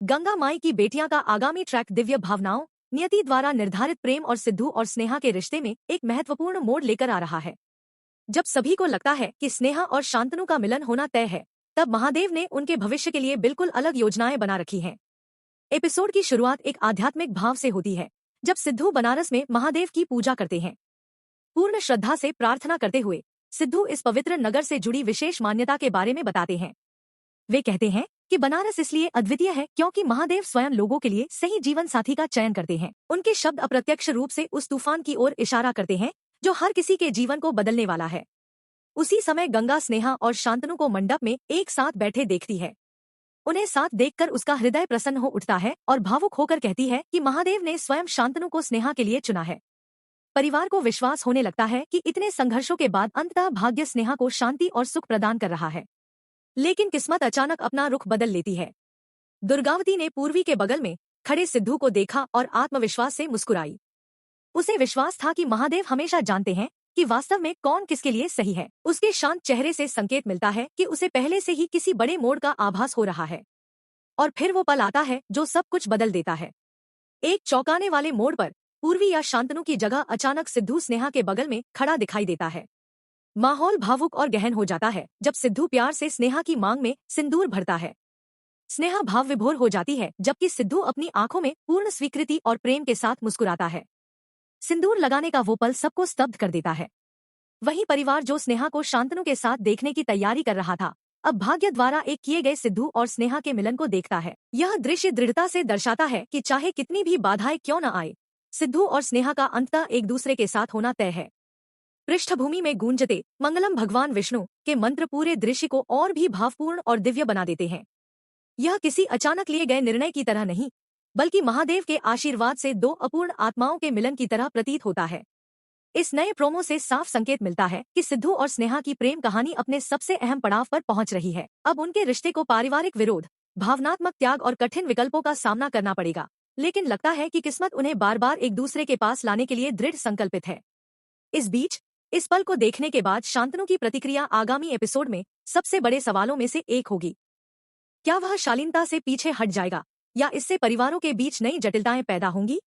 गंगा माई की बेटियां का आगामी ट्रैक दिव्य भावनाओं नियति द्वारा निर्धारित प्रेम और सिद्धू और स्नेहा के रिश्ते में एक महत्वपूर्ण मोड़ लेकर आ रहा है। जब सभी को लगता है कि स्नेहा और शांतनु का मिलन होना तय है, तब महादेव ने उनके भविष्य के लिए बिल्कुल अलग योजनाएं बना रखी हैं। एपिसोड की शुरुआत एक आध्यात्मिक भाव से होती है, जब सिद्धू बनारस में महादेव की पूजा करते हैं। पूर्ण श्रद्धा से प्रार्थना करते हुए सिद्धू इस पवित्र नगर से जुड़ी विशेष मान्यता के बारे में बताते हैं। वे कहते हैं कि बनारस इसलिए अद्वितीय है क्योंकि महादेव स्वयं लोगों के लिए सही जीवन साथी का चयन करते हैं। उनके शब्द अप्रत्यक्ष रूप से उस तूफान की ओर इशारा करते हैं जो हर किसी के जीवन को बदलने वाला है। उसी समय गंगा स्नेहा और शांतनु को मंडप में एक साथ बैठे देखती है। उन्हें साथ देखकर उसका हृदय प्रसन्न हो उठता है और भावुक होकर कहती है कि महादेव ने स्वयं शांतनु को स्नेहा के लिए चुना है। परिवार को विश्वास होने लगता है कि इतने संघर्षों के बाद अंततः भाग्य स्नेहा को शांति और सुख प्रदान कर रहा है। लेकिन किस्मत अचानक अपना रुख बदल लेती है। दुर्गावती ने पूर्वी के बगल में खड़े सिद्धू को देखा और आत्मविश्वास से मुस्कुराई। उसे विश्वास था कि महादेव हमेशा जानते हैं कि वास्तव में कौन किसके लिए सही है। उसके शांत चेहरे से संकेत मिलता है कि उसे पहले से ही किसी बड़े मोड़ का आभास हो रहा है। और फिर वो पल आता है जो सब कुछ बदल देता है। एक चौंकाने वाले मोड़ पर पूर्वी या शांतनु की जगह अचानक सिद्धू स्नेहा के बगल में खड़ा दिखाई देता है। माहौल भावुक और गहन हो जाता है जब सिद्धू प्यार से स्नेहा की मांग में सिंदूर भरता है। स्नेहा भाव विभोर हो जाती है जबकि सिद्धू अपनी आंखों में पूर्ण स्वीकृति और प्रेम के साथ मुस्कुराता है। सिंदूर लगाने का वो पल सबको स्तब्ध कर देता है। वही परिवार जो स्नेहा को शांतनु के साथ देखने की तैयारी कर रहा था, अब भाग्य द्वारा एक किए गए सिद्धू और स्नेहा के मिलन को देखता है। यह दृश्य दृढ़ता से दर्शाता है कि चाहे कितनी भी बाधाएं क्यों न आए, सिद्धू और स्नेहा का अंततः एक दूसरे के साथ होना तय है। पृष्ठभूमि में गूंजते मंगलम भगवान विष्णु के मंत्र पूरे दृश्य को और भी भावपूर्ण और दिव्य बना देते हैं। यह किसी अचानक लिए गए निर्णय की तरह नहीं, बल्कि महादेव के आशीर्वाद से दो अपूर्ण आत्माओं के मिलन की तरह प्रतीत होता है। इस नए प्रोमो से साफ संकेत मिलता है कि सिद्धू और स्नेहा की प्रेम कहानी अपने सबसे अहम पड़ाव पर पहुंच रही है। अब उनके रिश्ते को पारिवारिक विरोध, भावनात्मक त्याग और कठिन विकल्पों का सामना करना पड़ेगा, लेकिन लगता है कि किस्मत उन्हें बार बार एक दूसरे के पास लाने के लिए दृढ़ संकल्पित है। इस बीच इस पल को देखने के बाद शांतनु की प्रतिक्रिया आगामी एपिसोड में सबसे बड़े सवालों में से एक होगी। क्या वह शालीनता से पीछे हट जाएगा या इससे परिवारों के बीच नई जटिलताएं पैदा होंगी?